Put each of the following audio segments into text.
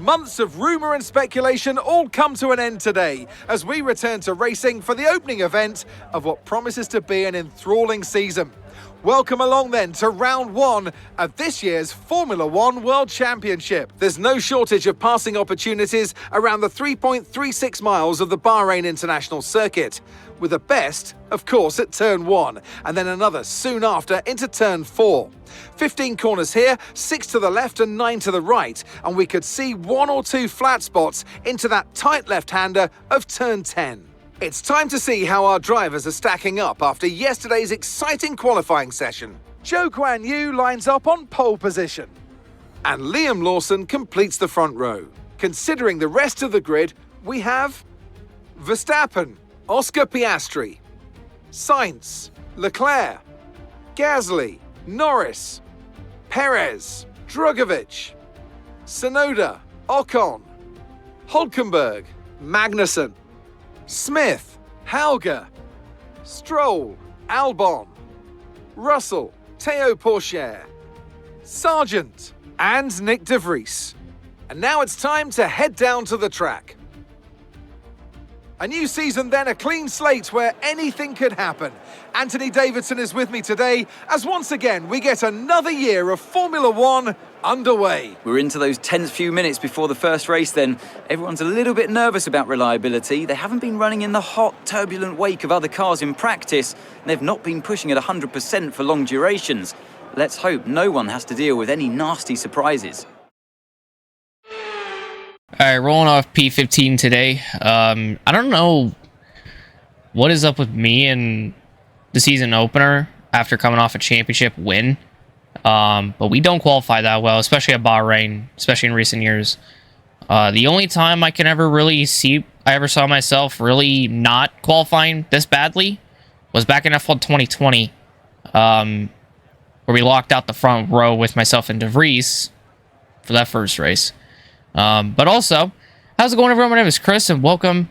Months of rumour and speculation all come to an end today as we return to racing for the opening event of what promises to be an enthralling season. Welcome along then to round one of this year's Formula One World Championship. There's no shortage of passing opportunities around the 3.36 miles of the Bahrain International Circuit, with the best, of course, at turn 1, and then another soon after into turn 4. 15 corners here, 6 to the left and 9 to the right, and we could see 1 or 2 flat spots into that tight left-hander of turn 10. It's time to see how our drivers are stacking up after yesterday's exciting qualifying session. Zhou Guanyu lines up on pole position, and Liam Lawson completes the front row. Considering the rest of the grid, we have Verstappen, Oscar Piastri, Sainz, Leclerc, Gasly, Norris, Perez, Drugovich, Tsunoda, Ocon, Hülkenberg, Magnussen, Smith, Hauger, Stroll, Albon, Russell, Théo Pourchaire, Sargent, and Nick de Vries. And now it's time to head down to the track. A new season then, a clean slate where anything could happen. Anthony Davidson is with me today as once again we get another year of Formula One underway. We're into those tense few minutes before the first race then. Everyone's a little bit nervous about reliability. They haven't been running in the hot, turbulent wake of other cars in practice. They've not been pushing at 100% for long durations. Let's hope no one has to deal with any nasty surprises. All right, rolling off P15 today. I don't know what is up with me and the season opener after coming off a championship win. But we don't qualify that well, especially at Bahrain, especially in recent years. The only time I can ever really I ever saw myself really not qualifying this badly was back in F1 2020, where we locked out the front row with myself and de Vries for that first race. But also, how's it going, everyone? My name is Chris, and welcome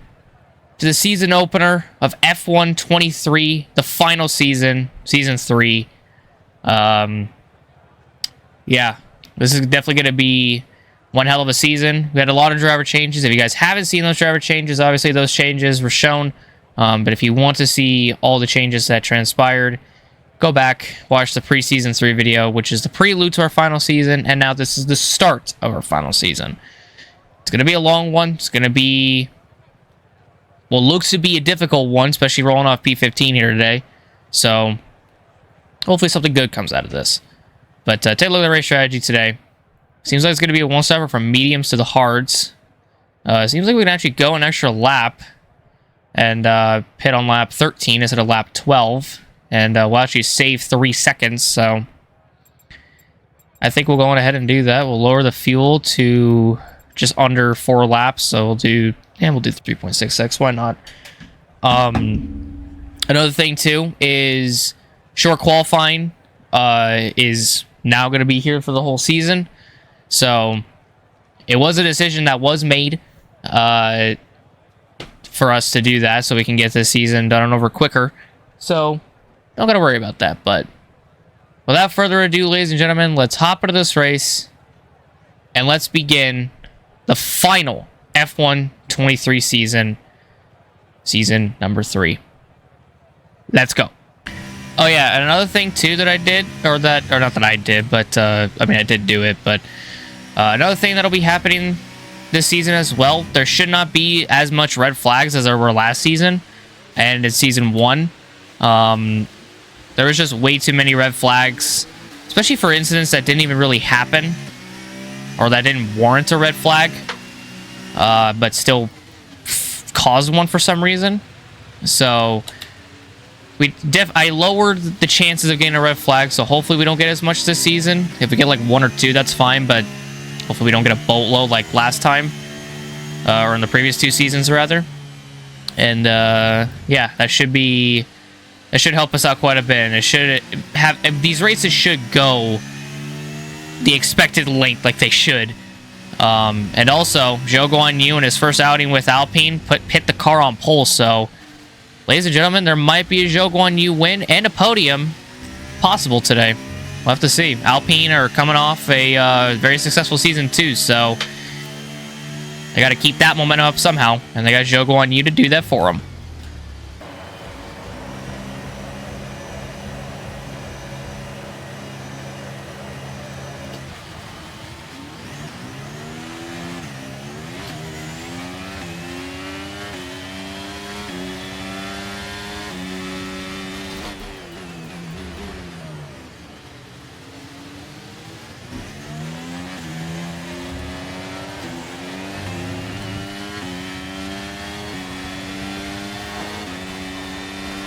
to the season opener of F1 23, the final season, season 3. Yeah, this is definitely going to be one hell of a season. We had a lot of driver changes. If you guys haven't seen those driver changes, obviously those changes were shown. But if you want to see all the changes that transpired, go back, watch the preseason 3 video, which is the prelude to our final season, and now this is the start of our final season. It's going to be a long one. It's going to be, well, looks to be a difficult one, especially rolling off P15 here today. So, hopefully something good comes out of this. But take a look at the race strategy today. Seems like it's going to be a one-stepper from mediums to the hards. Seems like we can actually go an extra lap and pit on lap 13 instead of lap 12. And we'll actually save 3 seconds, so I think we'll go on ahead and do that. We'll lower the fuel to just under 4 laps, so we'll do 3.66. Why not? Another thing too is short qualifying is now going to be here for the whole season. So it was a decision that was made for us to do that, so we can get this season done and over quicker. So don't got to worry about that. But without further ado, ladies and gentlemen, let's hop into this race and let's begin the final F1 23 season number 3. Let's go. Oh yeah, and another thing too that I did, or not that I did, but I mean I did do it, but another thing that'll be happening this season as well, there should not be as much red flags as there were last season, and in season 1. There was just way too many red flags, especially for incidents that didn't even really happen, or that didn't warrant a red flag, but still caused one for some reason. So I lowered the chances of getting a red flag, so hopefully we don't get as much this season. If we get like 1 or 2, that's fine, but hopefully we don't get a boatload like last time, or in the previous 2 seasons rather. And yeah, that should help us out quite a bit, and it should have, these races should go the expected length like they should. And also, Zhou Guanyu in his first outing with Alpine hit the car on pole, so ladies and gentlemen, there might be a Zhou Guanyu win and a podium possible today. We'll have to see. Alpine are coming off a very successful season too, so They got to keep that momentum up somehow, and they got Jogo on you to do that for them.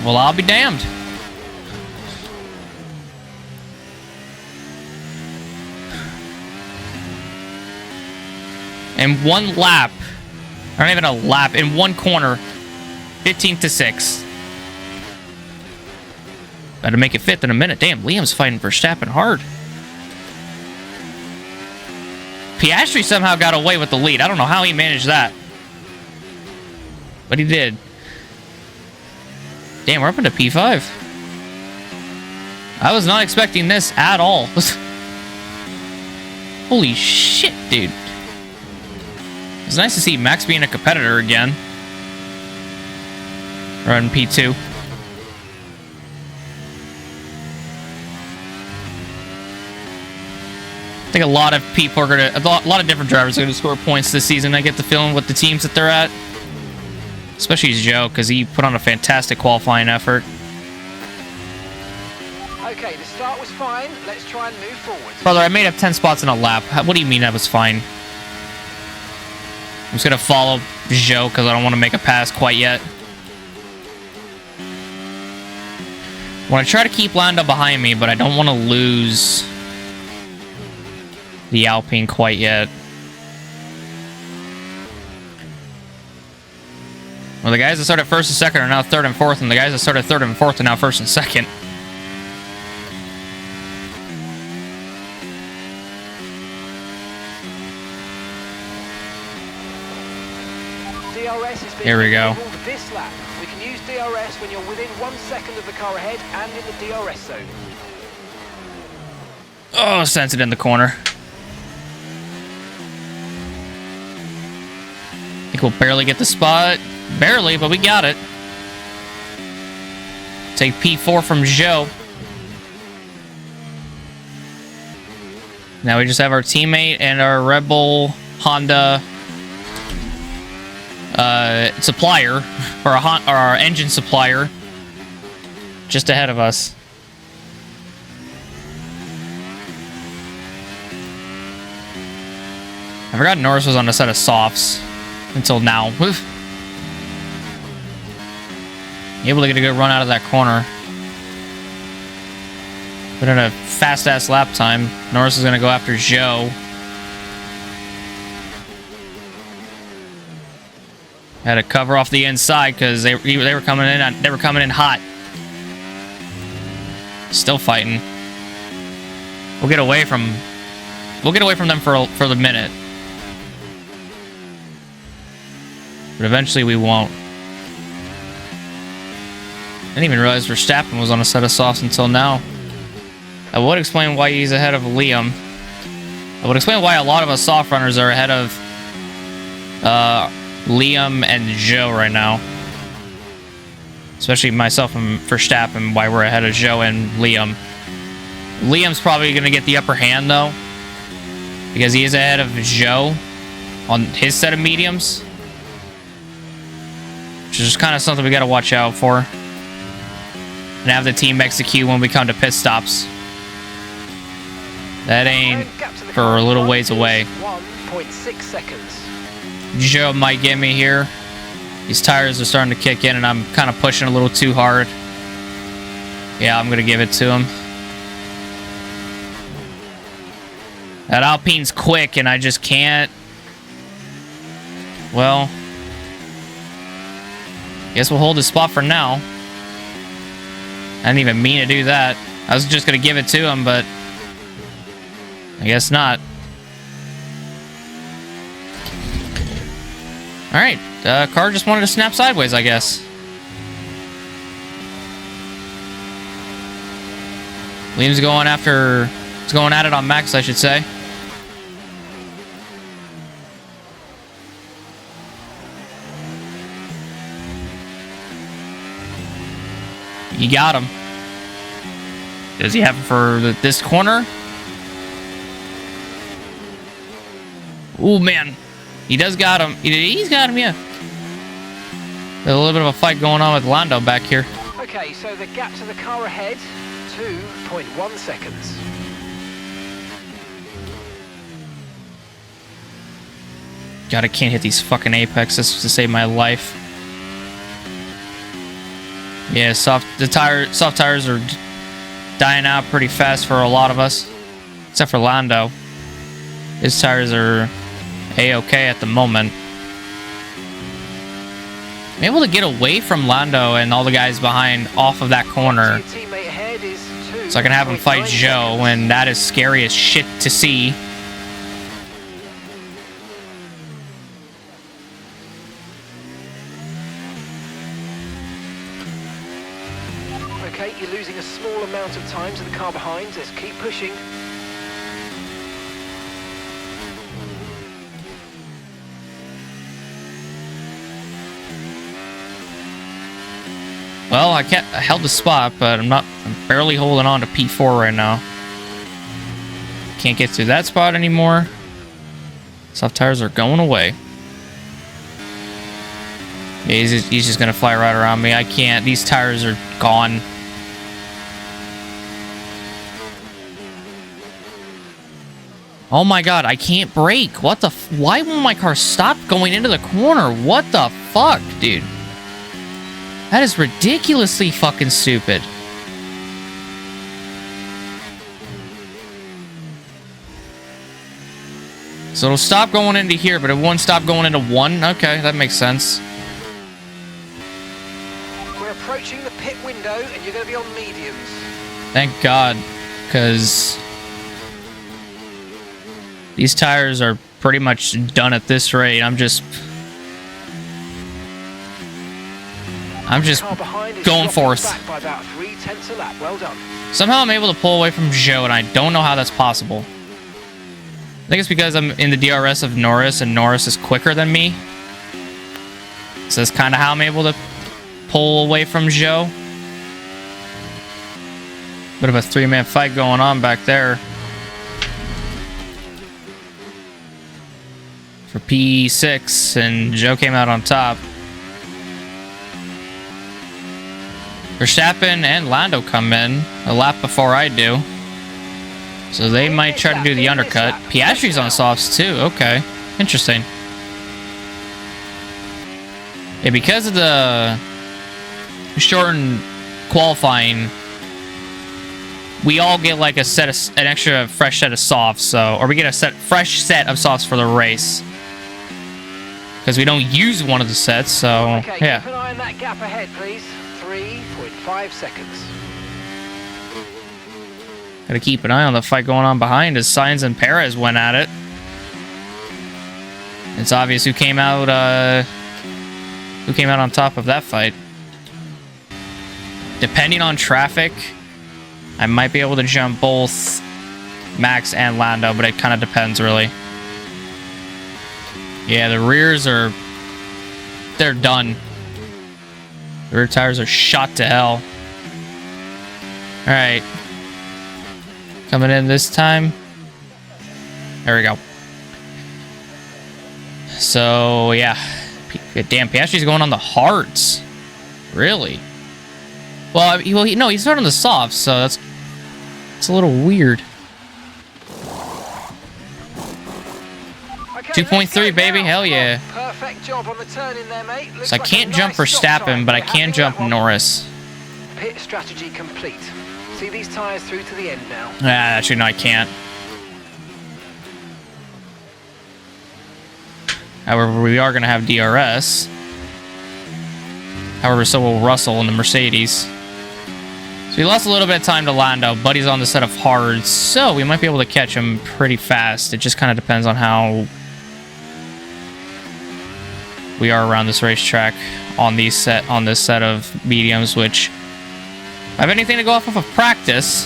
Well, I'll be damned. In one lap, or not even a lap, in one corner, 15 to 6. Gotta make it fifth in a minute. Damn, Liam's fighting Verstappen hard. Piastri somehow got away with the lead. I don't know how he managed that, but he did. Damn, we're up into P5. I was not expecting this at all. Holy shit, dude. It's nice to see Max being a competitor again. Running P2. I think a lot of people are gonna, a lot of different drivers are gonna score points this season. I get the feeling with the teams that they're at. Especially Joe, because he put on a fantastic qualifying effort. Okay, the start was fine. Let's try and move forward. Brother, I made up 10 spots in a lap. What do you mean that was fine? I'm just going to follow Joe, because I don't want to make a pass quite yet. I want to try to keep Lando behind me, but I don't want to lose the Alpine quite yet. Well, the guys that started first and second are now third and fourth, and the guys that started third and fourth are now first and second. DRS has been Here we go. enabled this lap. We can use DRS when you're within 1 second of the car ahead and in the DRS zone. Oh, sends it in the corner. I think we'll barely get the spot. Barely, but we got it. Take P4 from Joe. Now we just have our teammate and our Red Bull Honda supplier, or our engine supplier, just ahead of us. I forgot Norris was on a set of softs until now. Able to get a good run out of that corner. But in a fast-ass lap time, Norris is going to go after Joe. Had to cover off the inside because they were coming in hot. Still fighting. We'll get away from them for the minute. But eventually we won't. I didn't even realize Verstappen was on a set of softs until now. I would explain why he's ahead of Liam. I would explain why a lot of us soft runners are ahead of Liam and Joe right now. Especially myself and Verstappen, why we're ahead of Joe and Liam. Liam's probably going to get the upper hand, though, because he is ahead of Joe on his set of mediums. Which is just kind of something we got to watch out for. And have the team execute when we come to pit stops. That ain't for a little ways away. 1.6 seconds. Joe might get me here. These tires are starting to kick in, and I'm kind of pushing a little too hard. Yeah, I'm going to give it to him. That Alpine's quick, and I just can't. Well, guess we'll hold his spot for now. I didn't even mean to do that. I was just going to give it to him, but I guess not. Alright, car just wanted to snap sideways, I guess. Liam's going after... He's going at it on Max, I should say. He got him. Does he have it for this corner? Oh, man. He does got him. He's got him, yeah. There's a little bit of a fight going on with Lando back here. Okay, so the gap to the car ahead, 2.1 seconds. God, I can't hit these fucking apexes to save my life. Yeah, soft tires are dying out pretty fast for a lot of us, except for Lando. His tires are a-okay at the moment. I'm able to get away from Lando and all the guys behind off of that corner, so I can have him fight Joe, and that is scary as shit to see. Okay, you're losing a small amount of time to the car behind. Let's keep pushing. Well, I held the spot, but I'm barely holding on to P4 right now. Can't get through that spot anymore. Soft tires are going away. Yeah, he's just gonna fly right around me. I can't. These tires are gone. Oh my god, I can't brake. What the why won't my car stop going into the corner? What the fuck, dude? That is ridiculously fucking stupid. So it'll stop going into here, but it won't stop going into one? Okay, that makes sense. We're approaching the pit window, and you're going to be on mediums. Thank God, because these tires are pretty much done at this rate. I'm just going forth. By about 0.3 a lap. Well done. Somehow I'm able to pull away from Joe, and I don't know how that's possible. I think it's because I'm in the DRS of Norris, and Norris is quicker than me. So that's kind of how I'm able to pull away from Joe. Bit of a three-man fight going on back there. For P6, and Joe came out on top. Verstappen and Lando come in a lap before I do. So they might try to do the undercut. Piastri's on softs too. Okay. Interesting. Yeah, because of the shortened qualifying, we all get like an extra fresh set of softs. So, or we get a fresh set of softs for the race. Because we don't use one of the sets, so okay, yeah. Keep an eye on that gap ahead, please. 3.5 seconds. Gotta keep an eye on the fight going on behind as Sainz and Perez went at it. It's obvious who came out on top of that fight. Depending on traffic, I might be able to jump both Max and Lando, but it kind of depends really. Yeah, the rears they're done. The rear tires are shot to hell. All right. Coming in this time. There we go. So, yeah. Damn, Piastri's going on the hards. Really? Well, no, he's starting on the softs, so it's a little weird. 2.3, baby. Hell yeah. Perfect job on the turn in there, mate. So I can't jump Verstappen, but I can jump Norris. Pit strategy complete. See these tires through to the end now. Actually, no, I can't. However, we are going to have DRS. However, so will Russell in the Mercedes. So we lost a little bit of time to Lando, but he's on the set of hards, so we might be able to catch him pretty fast. It just kind of depends on how we are around this racetrack on this set of mediums, which, if I have anything to go off of practice,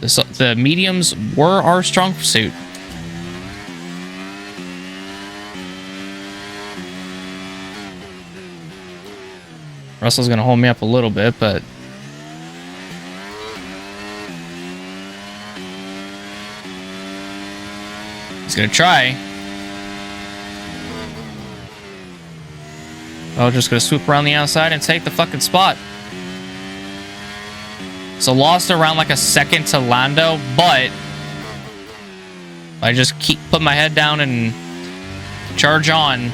the mediums were our strong suit. Russell's going to hold me up a little bit, but... he's going to try. Oh, just going to swoop around the outside and take the fucking spot. So lost around like a second to Lando, but... I just keep put my head down and charge on.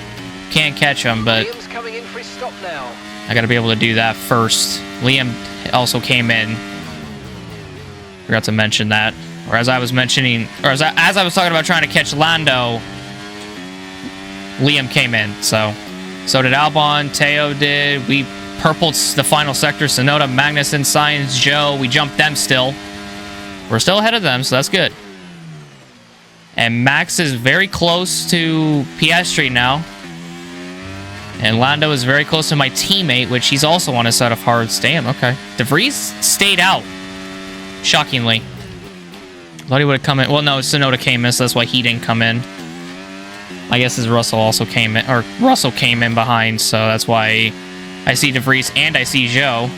Can't catch him, but... Liam's coming in for his stop now. I gotta be able to do that first. Liam also came in. Forgot to mention that. Or as I was mentioning, or as I was talking about trying to catch Lando, Liam came in. So did Albon, Teo did. We purpled the final sector. Sonoda, Magnussen, Sainz, Joe. We jumped them still. We're still ahead of them, so that's good. And Max is very close to Piastri now. And Lando is very close to my teammate, which he's also on his side of hards. Damn, okay. De Vries stayed out. Shockingly. Thought he would have come in. Well, no, Sonoda came in, so that's why he didn't come in. I guess as Russell also came in, or Russell came in behind, so that's why I see De Vries and I see Joe.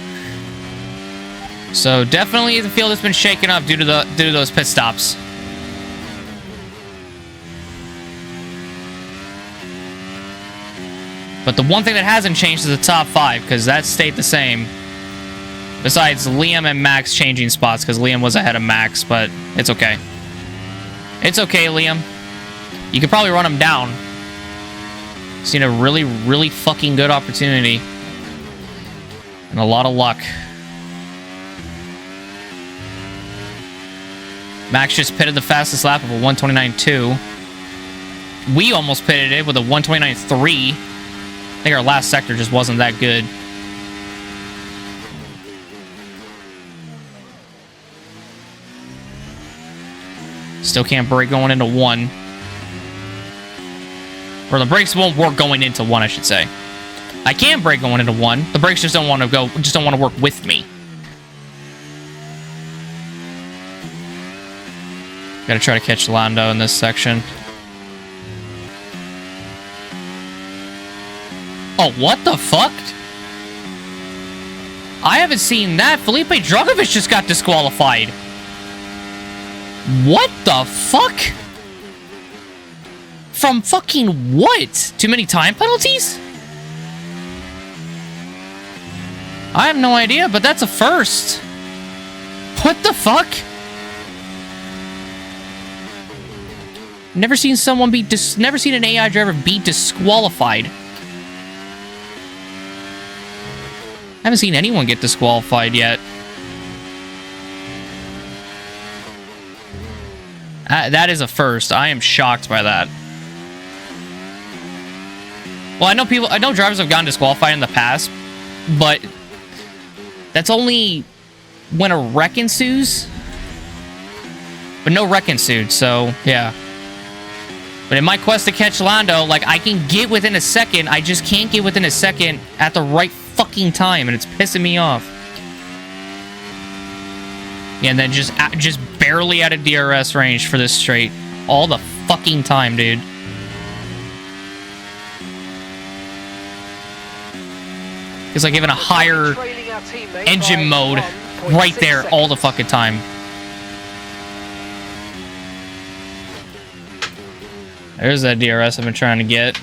So definitely the field has been shaken up due to those pit stops. But the one thing that hasn't changed is the top 5, because that stayed the same. Besides Liam and Max changing spots, because Liam was ahead of Max, but it's okay. It's okay, Liam. You could probably run him down. Seen a really, really fucking good opportunity. And a lot of luck. Max just pitted the fastest lap of a 129.2. We almost pitted it with a 129.3. I think our last sector just wasn't that good. Still can't brake going into 1. Or the brakes won't work going into 1, I should say. I can brake going into 1. The brakes just don't want to go, just don't want to work with me. Gotta try to catch Lando in this section. Oh, what the fuck? I haven't seen that. Felipe Drugovich just got disqualified. What the fuck? From fucking what? Too many time penalties? I have no idea, but that's a first. What the fuck? Never seen someone be never seen an AI driver be disqualified. I haven't seen anyone get disqualified yet. That is a first. I am shocked by that. Well, I know drivers have gotten disqualified in the past, but that's only when a wreck ensues. But no wreck ensued, so yeah. But in my quest to catch Lando, like, I can get within a second. I just can't get within a second at the right fucking time, and it's pissing me off. Yeah, and then just barely out of DRS range for this straight all the fucking time, dude. It's like given a higher engine mode right there all the fucking time. There's that DRS I've been trying to get.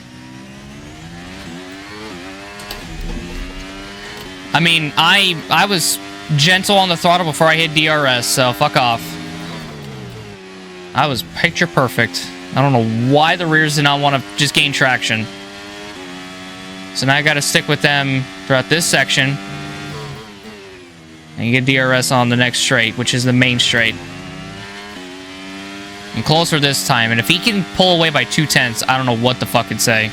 I mean, I was gentle on the throttle before I hit DRS, so fuck off. I was picture perfect. I don't know why the rears did not want to just gain traction. So now I got to stick with them throughout this section. And get DRS on the next straight, which is the main straight. I'm closer this time, and if he can pull away by 0.2, I don't know what the fuck to say.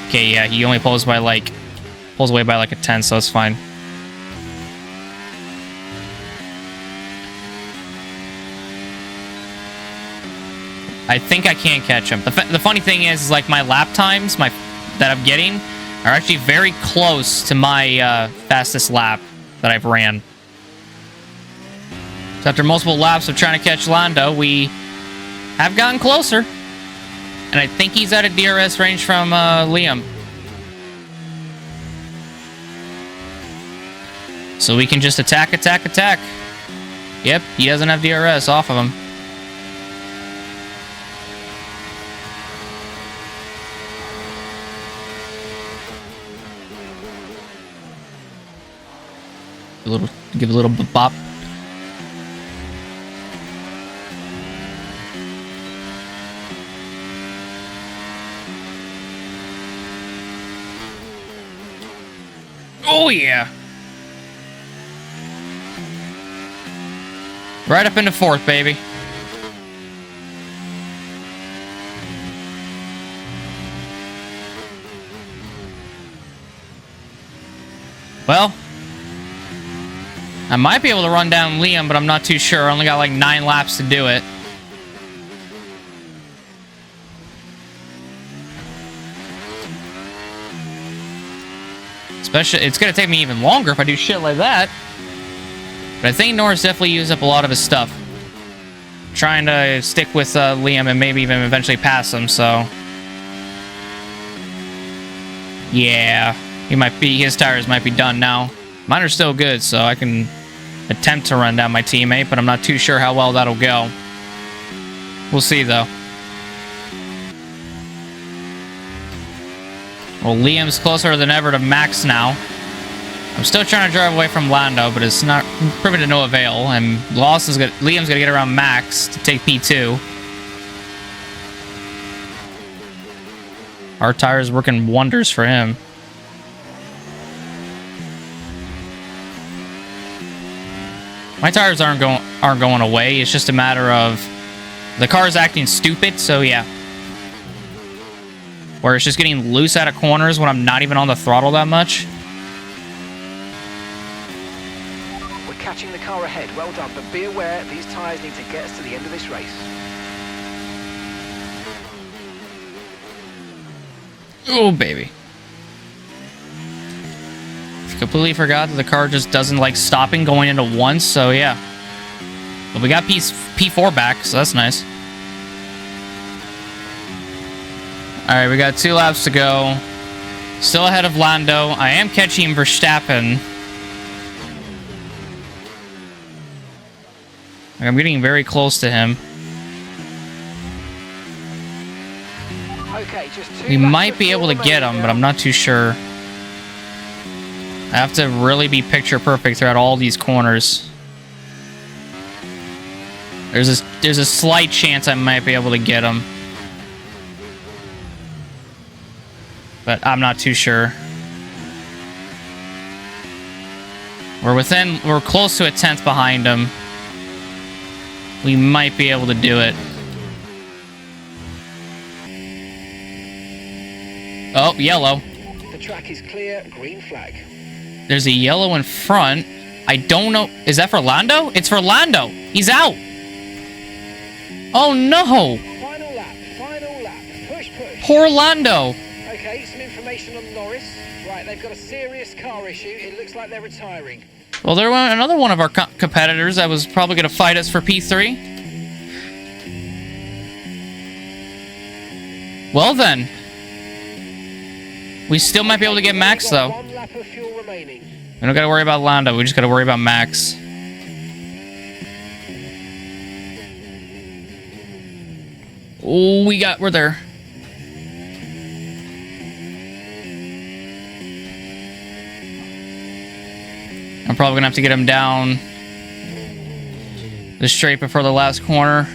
Okay, yeah, he only pulls away by like a 10, so that's fine. I think I can catch him. The funny thing is, like, my lap times that I'm getting are actually very close to my fastest lap that I've ran. So after multiple laps of trying to catch Lando, we have gotten closer. And I think he's out of DRS range from Liam. So we can just attack, attack, attack. Yep, he doesn't have DRS off of him. Give a little bop. Oh yeah. Right up into fourth, baby. Well, I might be able to run down Liam, but I'm not too sure. I only got like 9 laps to do it. Especially, it's going to take me even longer if I do shit like that. But I think Norris definitely used up a lot of his stuff. Trying to stick with Liam and maybe even eventually pass him, so... Yeah, his tires might be done now. Mine are still good, so I can attempt to run down my teammate, but I'm not too sure how well that'll go. We'll see, though. Well, Liam's closer than ever to Max now. I'm still trying to drive away from Lando, but it's not proving to no avail. And Liam's going to get around Max to take P2. Our tire's working wonders for him. My tires aren't going away. It's just a matter of the car's acting stupid, so yeah. Where it's just getting loose out of corners when I'm not even on the throttle that much. We're catching the car ahead. Well done, but be aware these tyres need to get us to the end of this race. Oh, baby. Completely forgot that the car just doesn't like stopping going into once, so yeah. But we got P4 back, so that's nice. Alright, we got 2 laps to go. Still ahead of Lando. I am catching Verstappen. I'm getting very close to him. Okay, just 2 We laps might be able to get him, but I'm not too sure. I have to really be picture perfect throughout all these corners. There's a slight chance I might be able to get him. But I'm not too sure. We're close to a 10th behind him. We might be able to do it. Oh, yellow. The track is clear, green flag. There's a yellow in front. I don't know. Is that for Lando? It's for Lando. He's out. Oh, no. Final lap, final lap. Push, push. Poor Lando. Okay, some information on Norris. Right, they've got a serious car issue. It looks like they're retiring. Well, there was another one of our competitors that was probably going to fight us for P3. Well, then. We still might be able to get Max, though. 1 lap of fuel remaining. We don't got to worry about Lando. We just got to worry about Max. Oh, we're there. I'm probably going to have to get him down the straight before the last corner.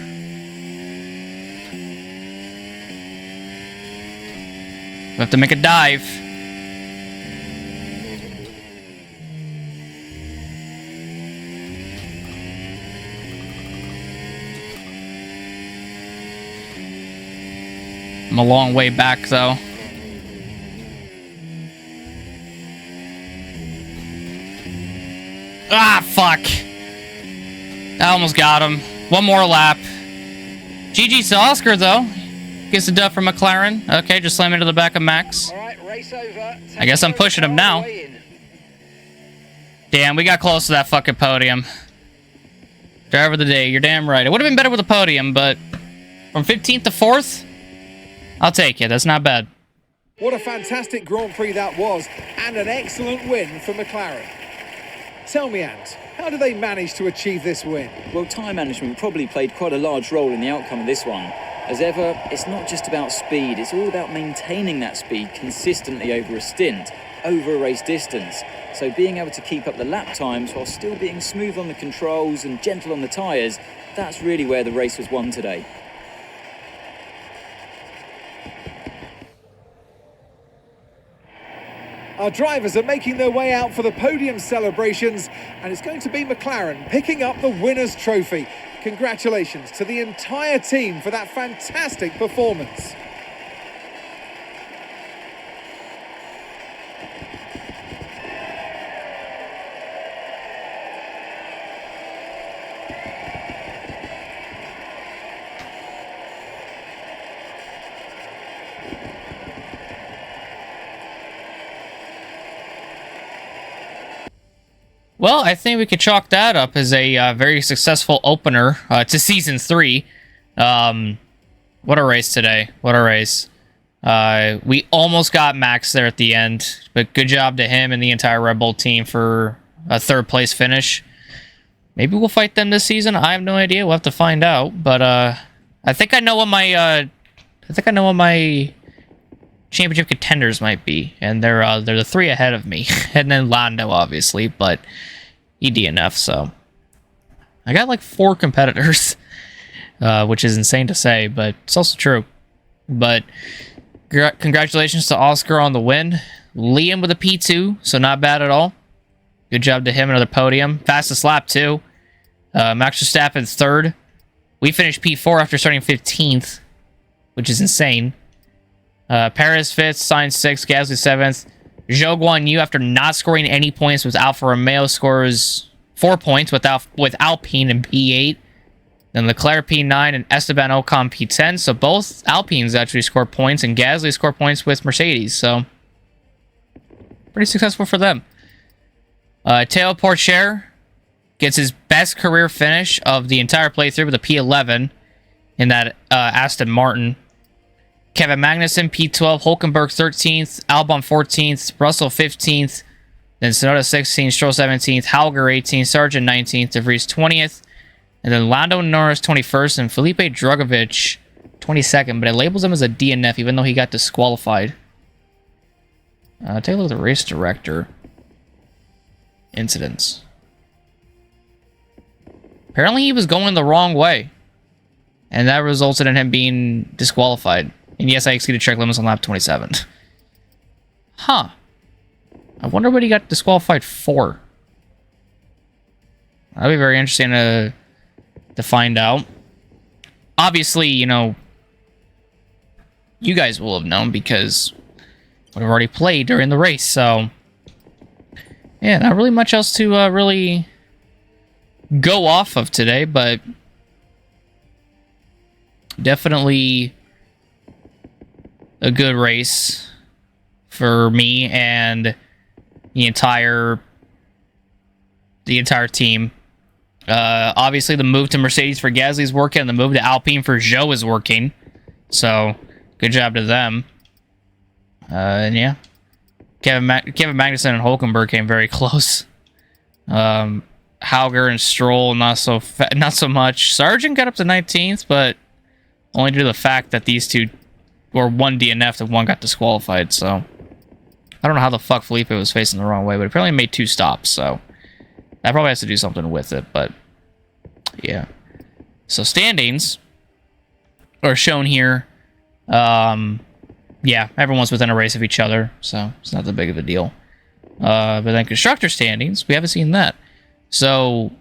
We have to make a dive. I'm a long way back, though. Ah, fuck. I almost got him. One more lap. GG to Oscar, though. Gets a dub from McLaren. Okay, just slam into the back of Max. All right, race over. I guess I'm pushing him now. Damn, we got close to that fucking podium. Driver of the day, you're damn right. It would have been better with a podium, but from 15th to 4th, I'll take it. That's not bad. What a fantastic Grand Prix that was, and an excellent win for McLaren. Tell me, Ant, how do they manage to achieve this win? Well, time management probably played quite a large role in the outcome of this one. As ever, it's not just about speed, it's all about maintaining that speed consistently over a stint, over a race distance. So being able to keep up the lap times while still being smooth on the controls and gentle on the tyres, that's really where the race was won today. Our drivers are making their way out for the podium celebrations, and it's going to be McLaren picking up the winner's trophy. Congratulations to the entire team for that fantastic performance. Well, I think we could chalk that up as a very successful opener to Season 3. What a race today. What a race. We almost got Max there at the end, but good job to him and the entire Red Bull team for a third-place finish. Maybe we'll fight them this season. I have no idea. We'll have to find out. But I think I know what my championship contenders might be, and they're the 3 ahead of me, and then Lando obviously, but he DNF, so I got like 4 competitors, which is insane to say, but it's also true. But congratulations to Oscar on the win. Liam with a P2, so not bad at all. Good job to him, another podium. Fastest lap too. Max Verstappen 3rd. We finished P4 after starting 15th, which is insane. Perez 5th, Sainz 6th, Gasly 7th. Zhou Guanyu, after not scoring any points with Alfa Romeo, scores 4 points with Alpine in P8. Then Leclerc P9 and Esteban Ocon P10. So both Alpines actually score points, and Gasly score points with Mercedes. So pretty successful for them. Théo Pourchaire gets his best career finish of the entire playthrough with a P11 in that Aston Martin. Kevin Magnussen, P12, Hülkenberg 13th, Albon 14th, Russell 15th, then Tsunoda 16th, Stroll 17th, Hauger 18th, Sargent 19th, De Vries 20th, and then Lando Norris 21st, and Felipe Drugovich 22nd, but it labels him as a DNF even though he got disqualified. Take a look at the race director incidents. Apparently he was going the wrong way, and that resulted in him being disqualified. And yes, I exceeded track limits on lap 27. Huh. I wonder what he got disqualified for. That'll be very interesting to find out. Obviously, you know, you guys will have known because we've already played during the race, so yeah, not really much else to really go off of today, but definitely a good race for me and the entire team. Obviously, the move to Mercedes for Gasly is working, and the move to Alpine for Zhou is working. So, good job to them. And yeah, Kevin Magnussen and Hülkenberg came very close. Hauger and Stroll not so much. Sargent got up to 19th, but only due to the fact that these two were one DNF and one got disqualified. So I don't know how the fuck Felipe was facing the wrong way, but apparently made 2 stops. So that probably has to do something with it. But yeah, so standings are shown here. Yeah, everyone's within a race of each other, so it's not that big of a deal. But then constructor standings, we haven't seen that. So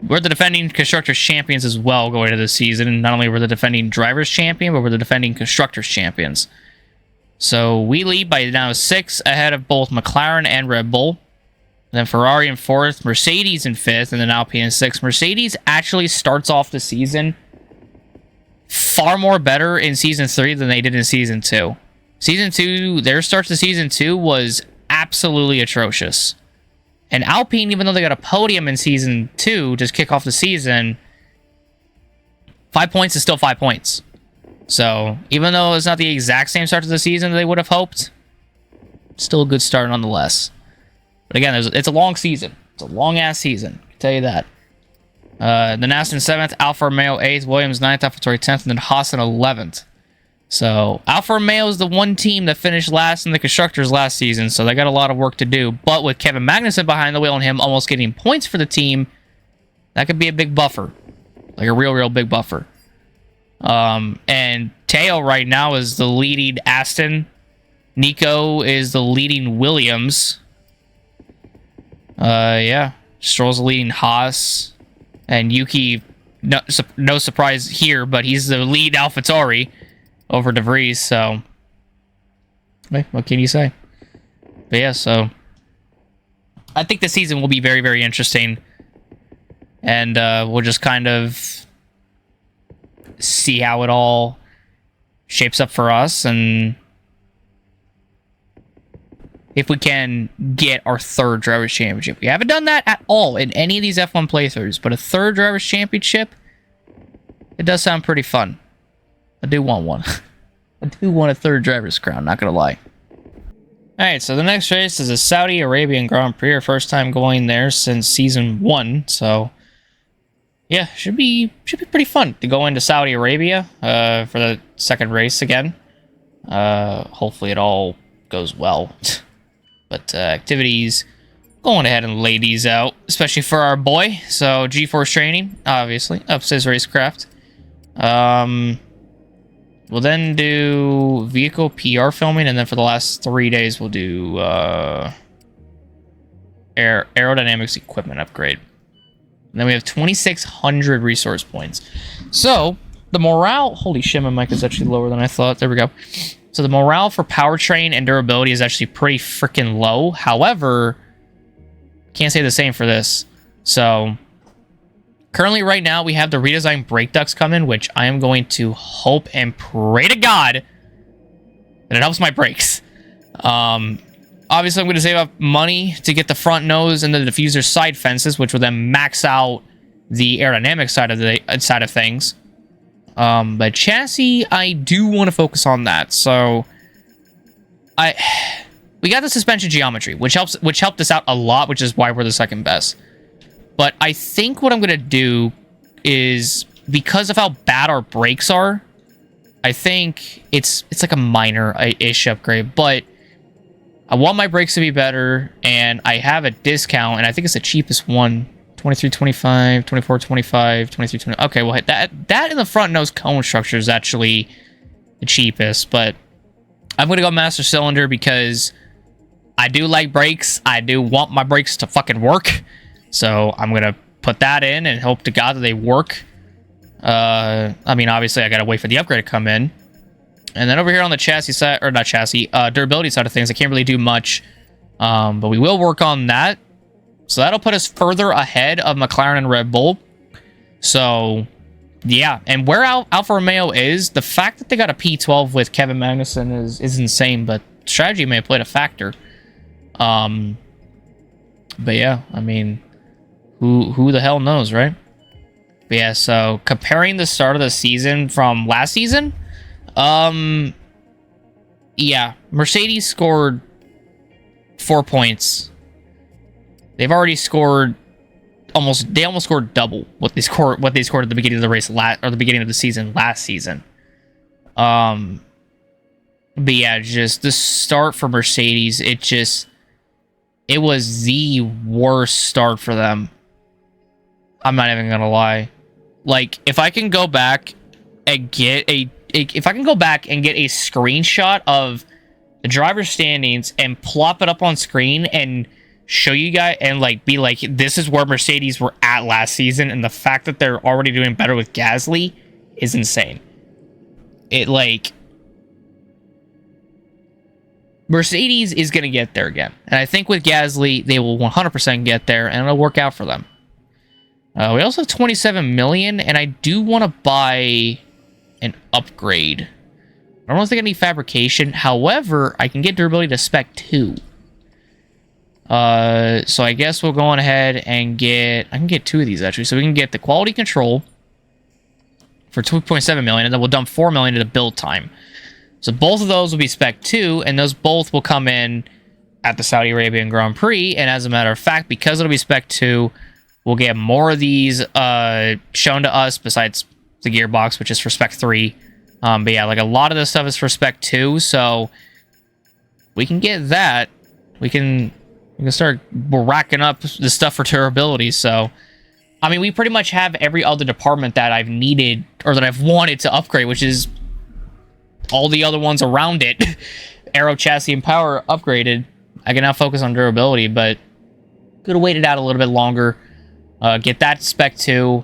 we're the defending Constructors Champions as well going into this season. And not only were the defending Drivers Champion, but we're the defending Constructors Champions. So we lead by now 6 ahead of both McLaren and Red Bull. Then Ferrari in 4th, Mercedes in 5th, and then Alpine in 6th. Mercedes actually starts off the season far more better in Season 3 than they did in Season 2. Season 2, their start to Season 2 was absolutely atrocious. And Alpine, even though they got a podium in Season 2 to kick off the season, 5 points is still 5 points. So, even though it's not the exact same start to the season that they would have hoped, still a good start nonetheless. But again, it's a long season. It's a long-ass season. I can tell you that. Then Aston 7th, Alfa Romeo 8th, Williams 9th, AlphaTauri 10th, and then Hassan 11th. So Alfa Romeo is the one team that finished last in the Constructors last season, so they got a lot of work to do. But with Kevin Magnussen behind the wheel and him almost getting points for the team, that could be a big buffer. Like a real big buffer. And Teo right now is the leading Aston. Nico is the leading Williams. Yeah. Stroll's the leading Haas. And Yuki, no surprise here, but he's the lead AlphaTauri over De Vries, so what can you say? But yeah, so I think the season will be very interesting, and we'll just kind of see how it all shapes up for us, and if we can get our third Drivers' Championship. We haven't done that at all in any of these F1 playthroughs, but a third Drivers' Championship, it does sound pretty fun. I do want one. I do want a third driver's crown, not gonna lie. Alright, so the next race is a Saudi Arabian Grand Prix. Our first time going there since Season 1, so yeah, should be pretty fun to go into Saudi Arabia for the second race again. Hopefully it all goes well. But activities, going ahead and lay these out, especially for our boy. So G-Force training, obviously, ups his racecraft. We'll then do vehicle PR filming, and then for the last 3 days, we'll do aerodynamics equipment upgrade. And then we have 2,600 resource points. So the morale, holy shit, my mic is actually lower than I thought. There we go. So the morale for powertrain and durability is actually pretty freaking low. However, can't say the same for this. So currently, right now, we have the redesigned brake ducts coming, which I am going to hope and pray to God that it helps my brakes. Obviously, I'm going to save up money to get the front nose and the diffuser side fences, which will then max out the aerodynamic side of things. But chassis, I do want to focus on that. So we got the suspension geometry, which helped us out a lot, which is why we're the second best. But I think what I'm going to do is, because of how bad our brakes are, I think it's like a minor-ish upgrade, but I want my brakes to be better, and I have a discount, and I think it's the cheapest one. 23.25, 24.25, 23.20. Okay, well, that in the front nose cone structure is actually the cheapest, but I'm going to go master cylinder because I do like brakes. I do want my brakes to fucking work. So I'm going to put that in and hope to God that they work. I mean, obviously, I got to wait for the upgrade to come in. And then over here on the chassis side, or not chassis, durability side of things, I can't really do much. But we will work on that. So that'll put us further ahead of McLaren and Red Bull. So, yeah. And where Alfa Romeo is, the fact that they got a P12 with Kevin Magnussen is insane. But strategy may have played a factor. But yeah, I mean, who the hell knows, right? But yeah, so comparing the start of the season from last season, yeah, Mercedes scored 4 points. They've already scored almost scored double what they scored at the beginning of the race or the beginning of the season last season. But yeah, just the start for Mercedes, it was the worst start for them. I'm not even gonna lie. Like, if I can go back and get a screenshot of the driver's standings and plop it up on screen and show you guys and like be like, this is where Mercedes were at last season, and the fact that they're already doing better with Gasly is insane. Mercedes is going to get there again. And I think with Gasly, they will 100% get there, and it'll work out for them. We also have 27 million, and I do want to buy an upgrade. I don't think I need fabrication. However, I can get durability to spec 2. So I guess we'll go on ahead and I can get 2 of these actually. So we can get the quality control for 2.7 million, and then we'll dump 4 million into build time. So both of those will be spec 2, and those both will come in at the Saudi Arabian Grand Prix. And as a matter of fact, because it'll be Spec 2, we'll get more of these shown to us besides the gearbox, which is for Spec 3. But yeah, like a lot of this stuff is for Spec 2, so we can get that. We can start racking up the stuff for durability. So, I mean, we pretty much have every other department that I've needed or that I've wanted to upgrade, which is all the other ones around it. Aero, chassis, and power upgraded. I can now focus on durability, but could have waited out a little bit longer. Get that Spec 2,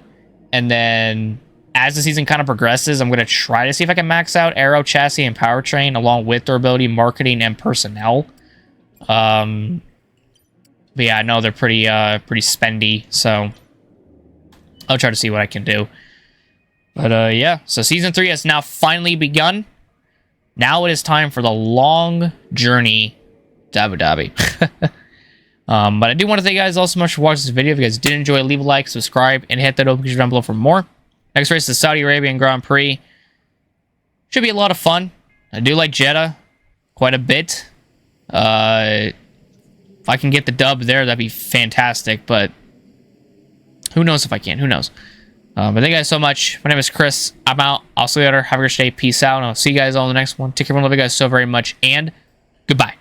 and then as the season kind of progresses, I'm going to try to see if I can max out aero, chassis, and powertrain along with durability, marketing, and personnel. But yeah, I know they're pretty spendy, so I'll try to see what I can do. But yeah, so Season 3 has now finally begun. Now it is time for the long journey to Abu Dhabi. But I do want to thank you guys all so much for watching this video. If you guys did enjoy, leave a like, subscribe, and hit that notification down below for more. Next race is the Saudi Arabian Grand Prix. Should be a lot of fun. I do like Jeddah quite a bit. If I can get the dub there, that'd be fantastic, but who knows if I can. Who knows? But thank you guys so much. My name is Chris. I'm out. I'll see you later. Have a great day. Peace out. And I'll see you guys all in the next one. Take care. I love you guys so very much. And goodbye.